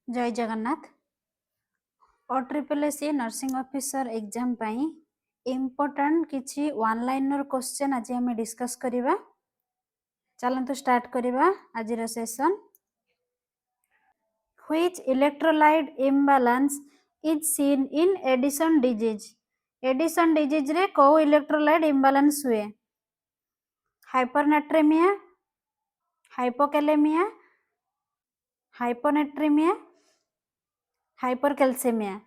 जय Jagannath. OSSSC nursing officer exam पाई important किछि वन लाइनर क्वेश्चन आज हम डिस्कस करिबा। चलंतु स्टार्ट करिबा आजिर session. Which electrolyte imbalance is seen in Addison disease? Addison disease रे को electrolyte imbalance हुए? Hypernatremia, hypokalemia, hyponatremia, hypercalcemia.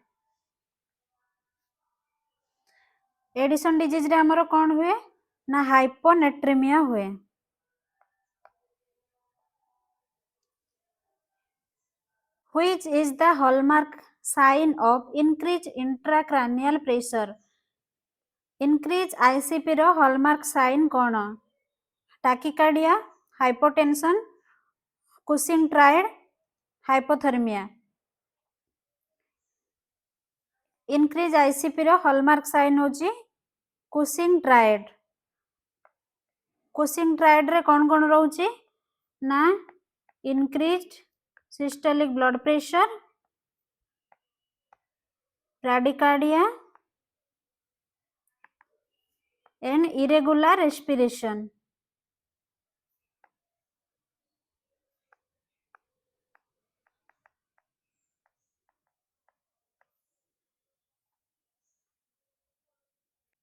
Addison disease रे हमरो कौन हुए ना हाइपोनेट्रेमिया हुए। Which is the hallmark sign of increased intracranial pressure? Increase ICP row hallmark sign कौन? Tachycardia, hypotension, Cushing triad, hypothermia. Increase ICP रो hallmark sign होची Cushing triad. Cushing triad रे कौन कौन रहउची ना increased systolic blood pressure, bradycardia and irregular respiration.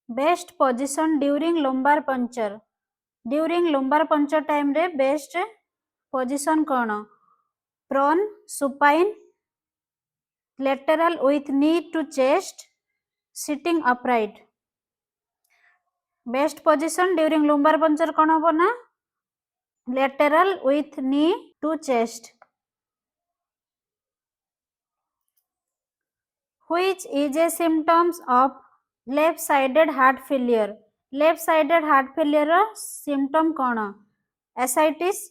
Best position during lumbar puncture. During lumbar puncture time रे best position कौन? Prone, supine, lateral with knee to chest, sitting upright. Best position during lumbar puncture कौन होबो ना? Lateral with knee to chest. Which is a symptoms of left-sided heart failure? Left-sided heart failure row symptom कौन? Ascites,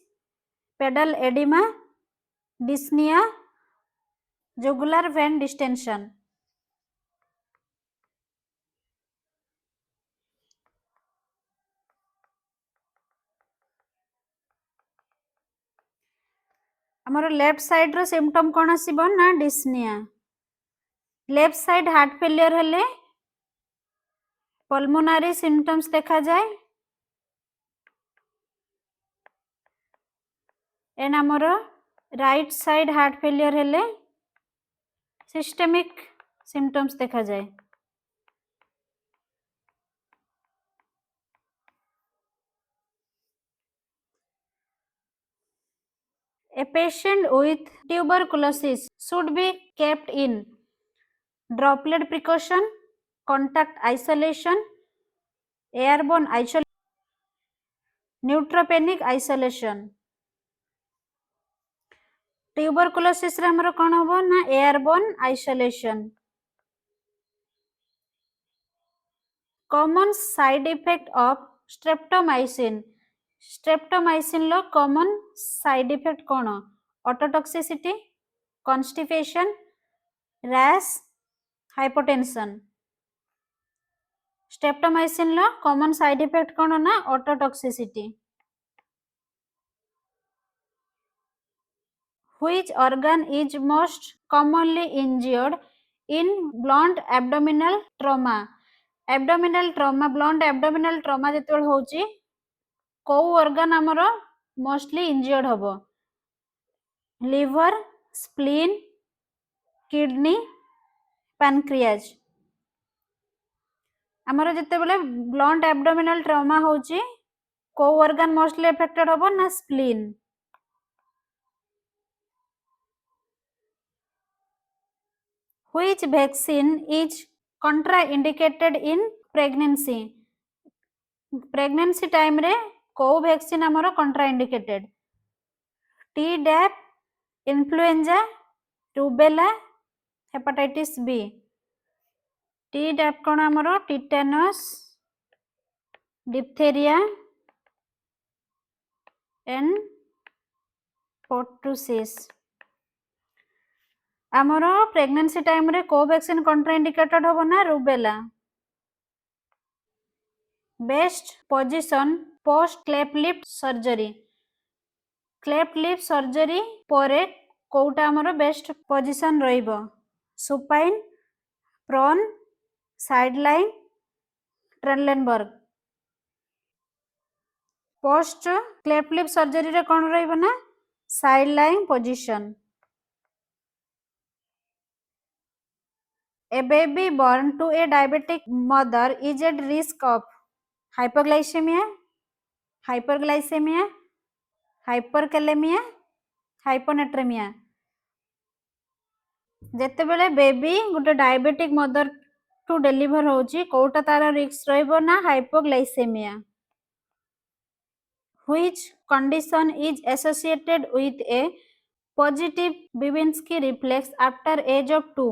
pedal edema, dyspnea, jugular vein distension. हमर left side रो symptom कोन आसीबो ना dyspnoea. Left side heart failure हेले pulmonary symptoms देखा जाए and हमर राइट साइड हार्ट फेलियर हेले सिस्टेमिक सिम्पटम्स देखा जाए। A patient with tuberculosis should be kept in droplet precaution, contact isolation, airborne isolation, neutropenic isolation. Tuberculosis रे हमर कोन होबो ना airborne isolation. Common side effect of streptomycin. Streptomycin लो common side effect कोन? Ototoxicity, constipation, rash, hypotension. Streptomycin लो common side effect कोन ना ototoxicity. Which organ is most commonly injured in blunt abdominal trauma? Abdominal trauma, blunt abdominal trauma जेतेबेल होची को organ हमरो mostly injured होबो? Liver, spleen, kidney, pancreas. हमरो जेतेबेले blunt abdominal trauma होची को organ mostly affected होबो ना spleen. Which vaccine is contraindicated in pregnancy? Pregnancy time रे को vaccine हमरो contraindicated? Tdap, influenza, rubella, hepatitis B. Tdap कोन हमरो tetanus, diphtheria and pertussis. हमरो प्रेगनेंसी टाइम रे को वैक्सीन कॉन्ट्राइंडिकेटेड होबो ना rubella. Best position post cleft lip surgery. Cleft lip surgery परे कोटा हमर बेस्ट पोजीशन रहिबो supine prone side lying Trendelenburg post cleft lip surgery रे कोन रहिबो ना side lying position A baby born to a diabetic mother is at risk of hypoglycemia, hyperglycemia, hyperkalemia, hyponatremia. जेते बेले बेबी गोटे डायबिटिक मदर टू डेलीवर होची कोटा तार risk रहइबो ना hypoglycaemia which condition is associated with a positive Babinski reflex after age of 2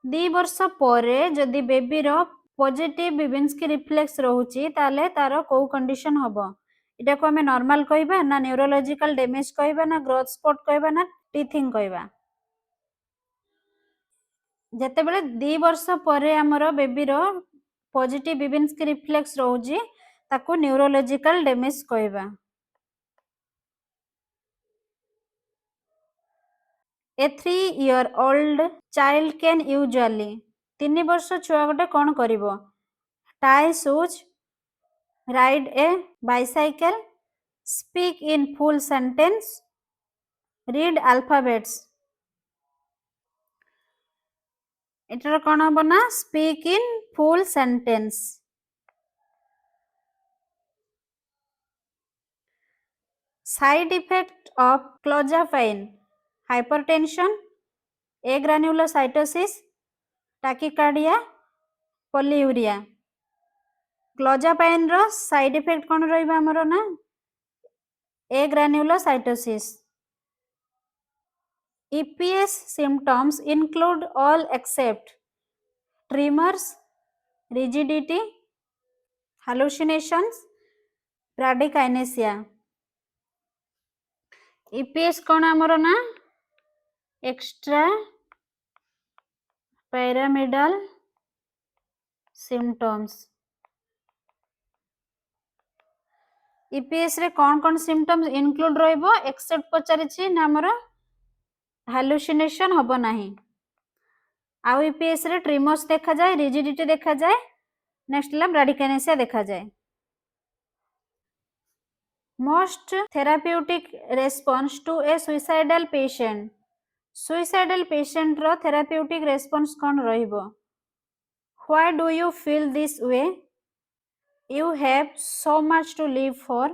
2 वर्ष परे जदि baby रो positive बिबिन्स्की reflex रहउची ताले तारो को कंडीशन हबो इटा को हमें नॉर्मल कहबा ना न्यूरोलॉजिकल डैमेज कहबा ना ग्रोथ स्पॉट कहबा ना टीथिंग कहबा जेते बेले 2 वर्ष परे हमरो बेबी रो पॉजिटिव बिबिन्स्की रिफ्लेक्स रहउची ताको न्यूरोलॉजिकल डैमेज कहबा A 3-year-old child can usually 3 वर्ष छुआ गोटे कोन करिवो tie shoes ride a bicycle speak in full sentence read alphabets एटर कोन हबो ना speak in full sentence side effect of clozapine hypertension agranulocytosis tachycardia polyuria clozapine row side effect कोन रहइबा हमरो ना agranulocytosis EPS symptoms include all except tremors rigidity hallucinations bradykinesia EPS कोन हमरो ना extra pyramidal symptoms EPS रे कोन symptoms include रहइबो except पचारिछि ना हमरो hallucination हबो नाही आउ EPS रे tremors देखा जाए rigidity देखा जाए नेक्स्ट ला bradykinesia देखा जाए most therapeutic response to a suicidal patient row therapeutic response कोन रहिबो why do you feel this way you have so much to live for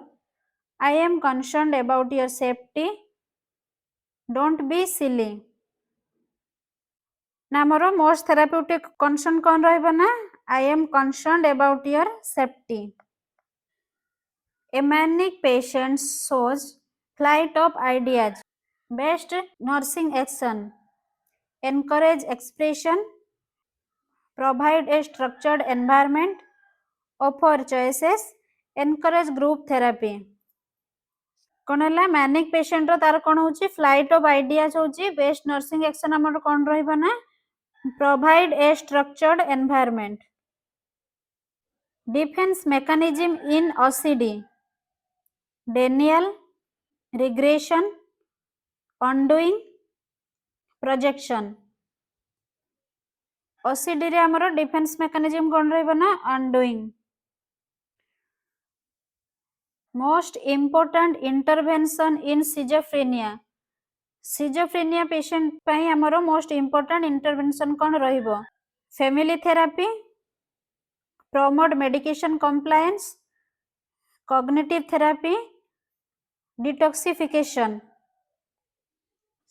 I am concerned about your safety don't be silly ना मोरो most therapeutic concern कोन रहइबो ना I am concerned about your safety a manic patient shows flight of ideas best nursing action encourage expression provide a structured environment offer choices encourage group therapy कोन हला manic patient रो तार कोन होची flight of ideas होची best nursing action हमर कोन रहइबो ना provide a structured environment defence mechanism in OCD Daniel regression undoing projection OCD रे हमर defence mechanism कोन रहइबो ना undoing most important intervention in schizophrenia patient पई हमरो most important intervention कोन रहिबो family therapy promote medication compliance cognitive therapy detoxification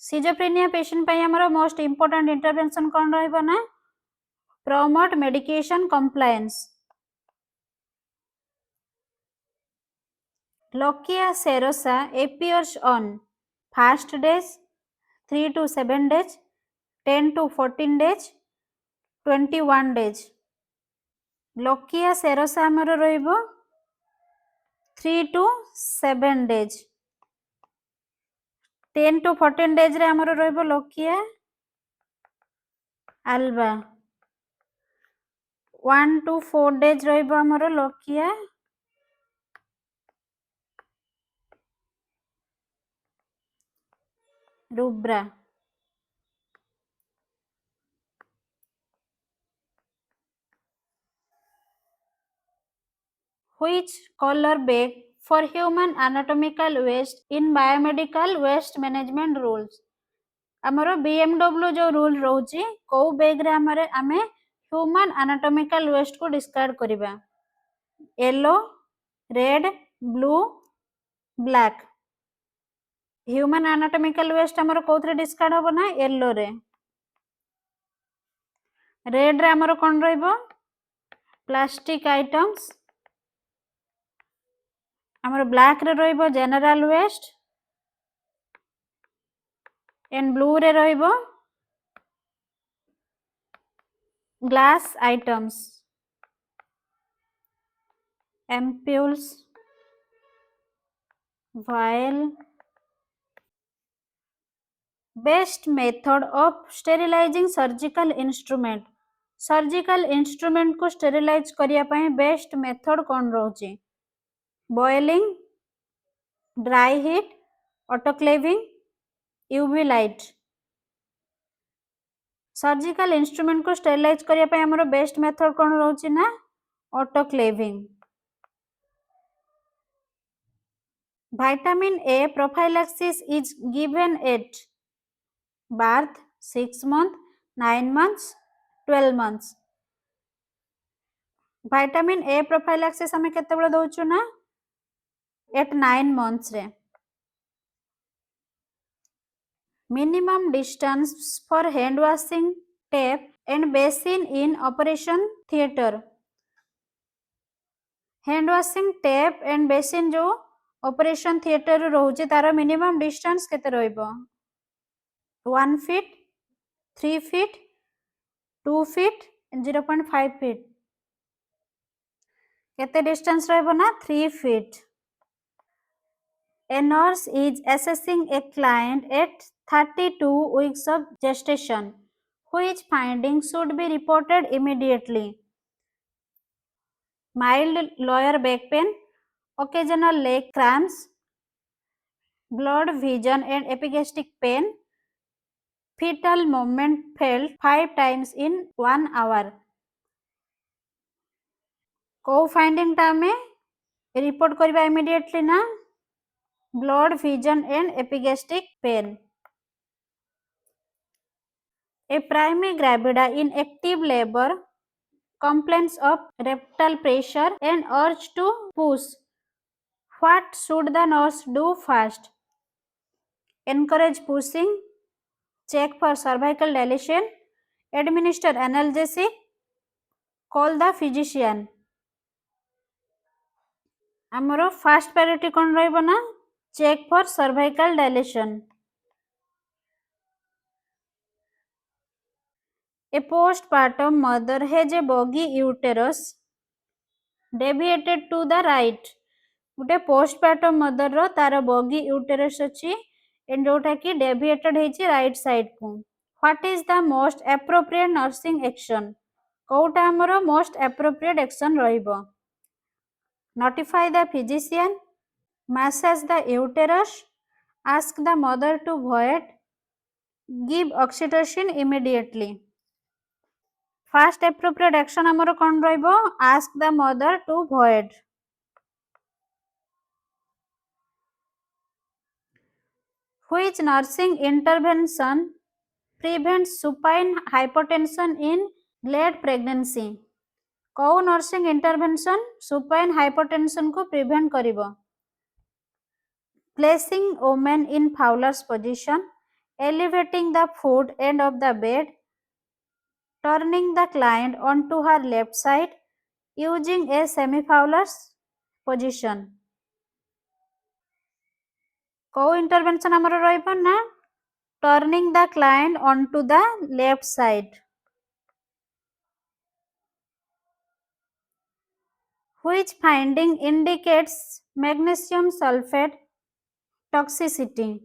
schizophrenia patient पई हमरो most important intervention कोन रहिबो ना promote medication compliance Lochia serosa appears on first days 3 to 7 days 10 to 14 days 21 days Lochia serosa हमरो रहिबो 3 to 7 days 10 to 14 days रे हमरो रहिबो Lochia alba 1 to 4 days रहिबो हमरो Lochia rubra. Which color bag for human anatomical waste in biomedical waste management rules? ଆମର BMW जो rule रोची को बैग रे आमे ह्यूमन एनाटॉमिकल वेस्ट को डिस्कार्ड करिबा yellow red blue black human anatomical waste हमर कोथरे डिस्कार्ड होबो ना येलो रे रेड रे हमर कोन रहइबो प्लास्टिक आइटम्स हमर ब्लैक रे रहइबो जनरल वेस्ट एंड ब्लू रे रहइबो glass items ampoules vial best method of sterilizing surgical instrument को sterilize करिया पई best method कोन रहउची boiling dry heat autoclaving UV light surgical instrument को स्टेरिलाइज करिया पई हमरो बेस्ट मेथड कोन रहउची ना autoclaving vitamin A prophylaxis is given at birth 6 months 9 months 12 months vitamin A prophylaxis हमें केते बेले दउछु ना at 9 months रे minimum distance for hand washing tap and basin in operation theater hand washing tap and basin जो operation theater रहउची तार minimum distance केते रहइबो 1 feet 3 feet 2 feet and 0.5 feet केते distance रहइबो ना 3 feet A nurse is assessing a client at 32 weeks of gestation. Which findings should be reported immediately? Mild lower back pain, occasional leg cramps, blurred vision and epigastric pain, fetal movement felt 5 times in 1 hour. को finding टा में report करबा immediately ना blood vision and epigastric pain. A primary gravida in active labor complains of rectal pressure and urge to push. What should the nurse do first? Encourage pushing, check for cervical dilation, administer analgesic, call the physician. आमरो first priority कोन रहइबो ना check for cervical dilation a postpartum mother has a boggy uterus deviated to the right गुटे postpartum mother रो तार boggy uterus अछि and जोटा कि deviated हेछि राइट साइड को what is the most appropriate nursing action कोटा हमरो मोस्ट एप्रोप्रिएट एक्शन रहइबो notify the physician massage the uterus, ask the mother to void, give oxytocin immediately. First appropriate action amaro kon roibo ask the mother to void. Which nursing intervention prevents supine hypotension in late pregnancy? को nursing intervention supine hypotension को prevent करिबो placing woman in Fowler's position, elevating the foot end of the bed, turning the client onto her left side, using a semi-Fowler's position. को intervention हमरो रहइबो ना turning the client onto the left side. Which finding indicates magnesium sulfate toxicity?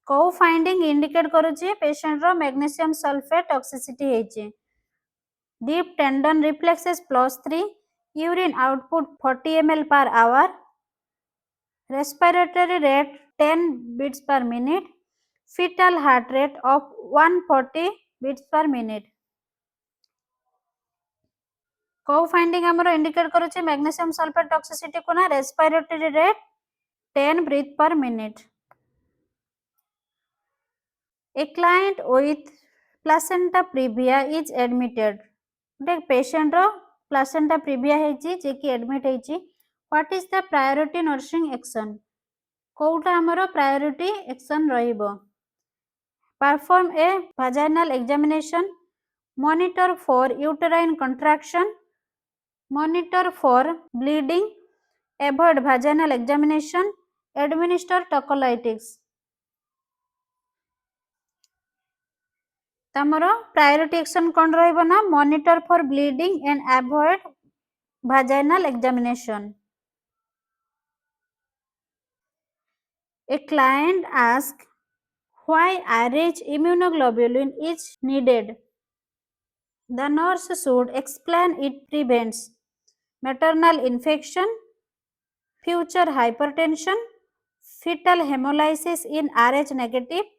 को finding indicate करूची patient रो magnesium sulphate toxicity हेची deep tendon reflexes +3 urine output 40 ml per hour respiratory rate 10 beats per minute fetal heart rate of 140 beats per minute. को finding हमरो indicate करूचे magnesium sulphate toxicity को ना respiratory rate 10 breath per minute. A client with placenta previa is admitted. गोटे patient रो placenta previa हेची जे कि एडमिट हेची. What is the priority nursing action? कोउटा हमरो प्रायोरिटी एक्शन रहिबो. Perform a vaginal examination, monitor for uterine contraction, monitor for bleeding, avoid vaginal examination, administer tocolytics. तमरो प्रायोरिटी एक्शन कौन रहिबो ना monitor for bleeding and avoid vaginal examination. A client asks why RH immunoglobulin is needed. The nurse should explain it prevents maternal infection, future hypertension, fetal hemolysis in RH negative,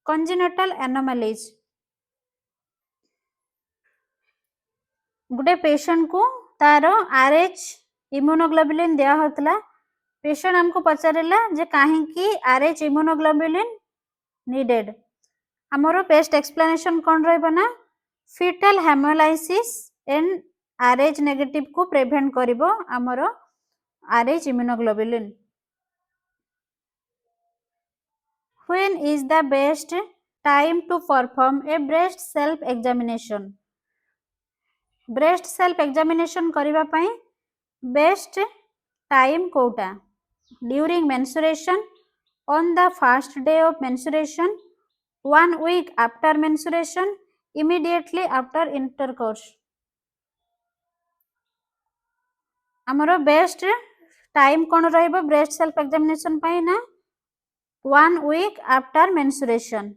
congenital anomalies. गोटे patient को तार RH immunoglobulin दिया होतला. Patient हमको पचारेला जे काहे RH immunoglobulin needed. हमरो best explanation कौन रहबो ना fetal hemolysis and RH negative को प्रिवेंट करिवो हमरो RH immunoglobulin. When is the best time to perform a breast self examination? Breast self examination करिवा पई बेस्ट टाइम कोटा? During menstruation, on the first day of menstruation, 1 week after menstruation, immediately after intercourse. हमरो best time कौन रहिबो breast self examination पई ना 1 week after menstruation.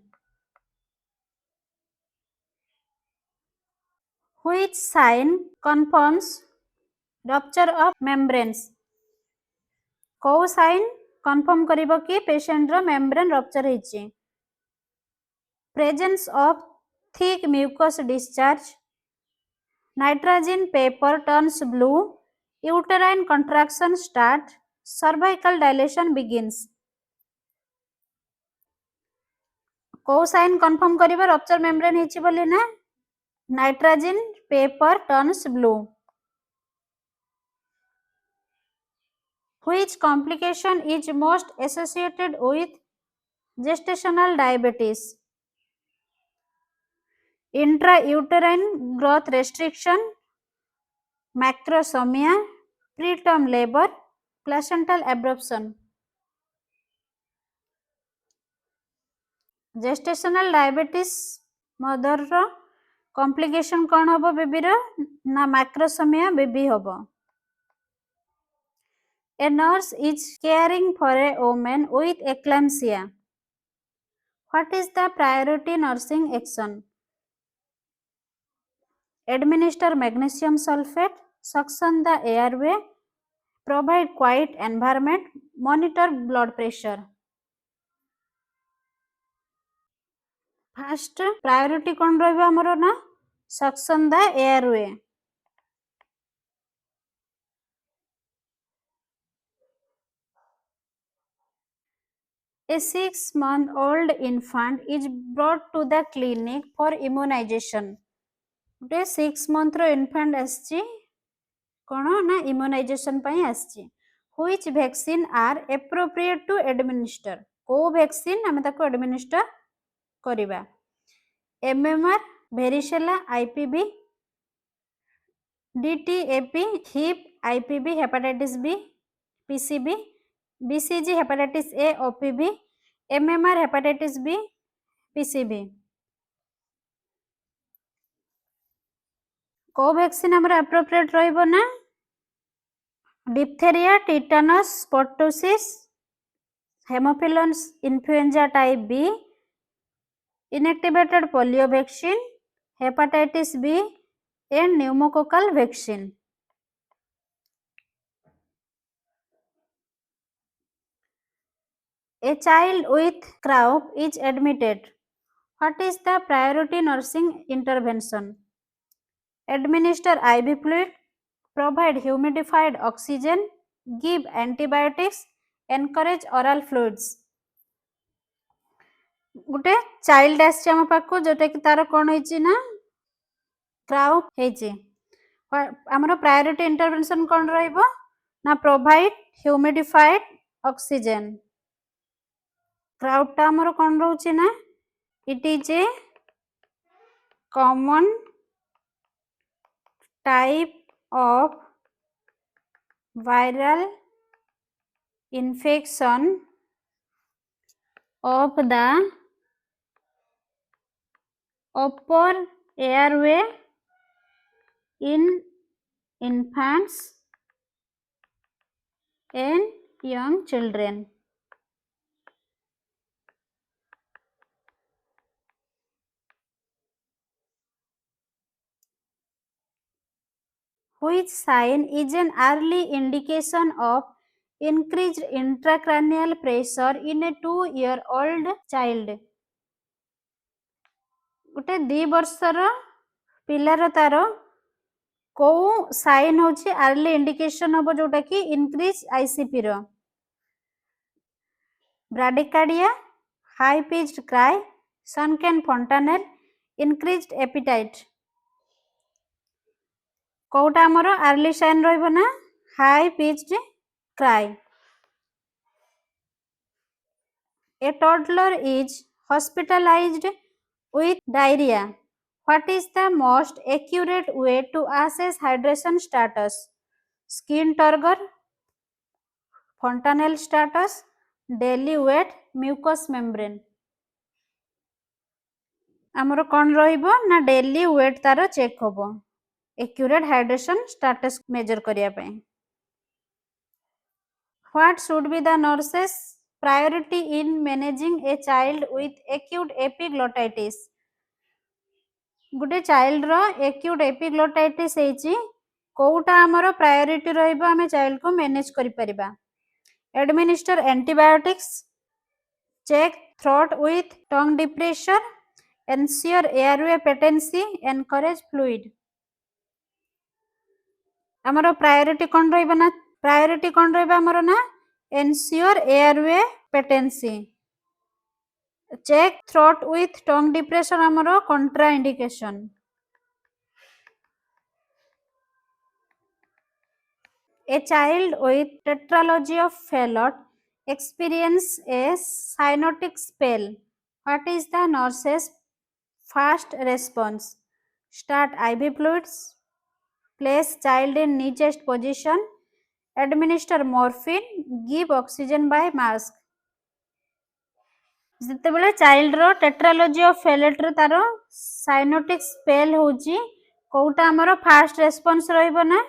Which sign confirms rupture of membranes? को sign confirm करिबो कि patient रो membrane rupture हेची. Presence of thick mucus discharge, nitrogen paper turns blue, uterine contraction start, cervical dilation begins. को sign confirm करिबो rupture membrane हेची बोली ना nitrogen paper turns blue. Which complication is most associated with gestational diabetes? Intrauterine growth restriction, macrosomia, preterm labor, placental abruption. Gestational diabetes mother रो complication कौन होबो baby रो ना macrosomia बेबी होबो. A nurse is caring for a woman with eclampsia. What is the priority nursing action? Administer magnesium sulfate, suction the airway, provide quiet environment, monitor blood pressure. First priority कौन रहबो हमरो ना suction the airway. A 6-month-old infant is brought to the clinic for immunization. गोटे 6 month रो infant आछि कोन ना immunization पई आछि. Which vaccine are appropriate to administer? को vaccine हम ताको administer करिबा. MMR, varicella, IPV, DTAP, HIP, IPV, hepatitis B, PCB, BCG, hepatitis A, OPV, MMR, hepatitis B, PCB. को वैक्सीन हमरा एप्रोप्रिएट रहइबो ना diphtheria, tetanus, pertussis, Haemophilus influenzae type B, inactivated polio vaccine, hepatitis B and pneumococcal vaccine. A child with croup is admitted. What is the priority nursing intervention? Administer IV fluid, provide humidified oxygen, give antibiotics, encourage oral fluids. गोटे child आसी आम पाखु जोटा कि तार कौन होइछि ना क्राउप होइछि आमर priority intervention कौन रहइबो ना प्रोवाइड ह्यूमिडिफाइड ऑक्सीजन क्राउपटा आमर कौन रहउछि ना it is a common type of viral infection of the upper airway in infants and young children. Which sign is an early indication of increased intracranial pressure in a 2-year-old child? गोटे 2 वर्षर पिलार तार को sign होची early indication हबो जोटा कि increase ICP रो bradycardia high pitched cry sunken fontanelle increased appetite कोटा हमर अर्ली साइन रहइबो ना high pitched cry a toddler is hospitalised with diarrhea. What is the most accurate way to assess hydration status? Skin turgor, fontanelle status, daily weight, mucous membrane. आमर कौन रहिबो ना daily weight तार check होबो accurate hydration status measure करिया पय. What should be the nurse's priority in managing a child with acute epiglottitis? गोटे child रो acute epiglottitis हेची कोउटा हमरो प्रायोरिटी रहइबो हमें चाइल्ड को मैनेज करि परिबा. Administer antibiotics, check throat with tongue depressor, ensure airway patency, encourage fluid. हमरो priority कोन रहइबो ना प्रायोरिटी कोन रहइबा हमरो ना ensure airway patency. Check throat with tongue depression हमरो contraindication. A child with tetralogy of Fallot experience a cyanotic spell. What is the nurse's fast response? Start IV fluids, place child in knee chest position, administer morphine, give oxygen by mask. ଯେତେବେଳେ ଚାଇଲ୍ଡର tetralogy of ଫେଲେଟ୍ରେ ତାର ସାଇନୋଟିକ୍ spell ହେଉଛି କୋଉଟା ଆମର first response ରହିବ ନା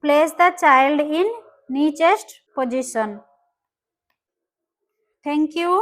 place the child in knee chest position. Thank you.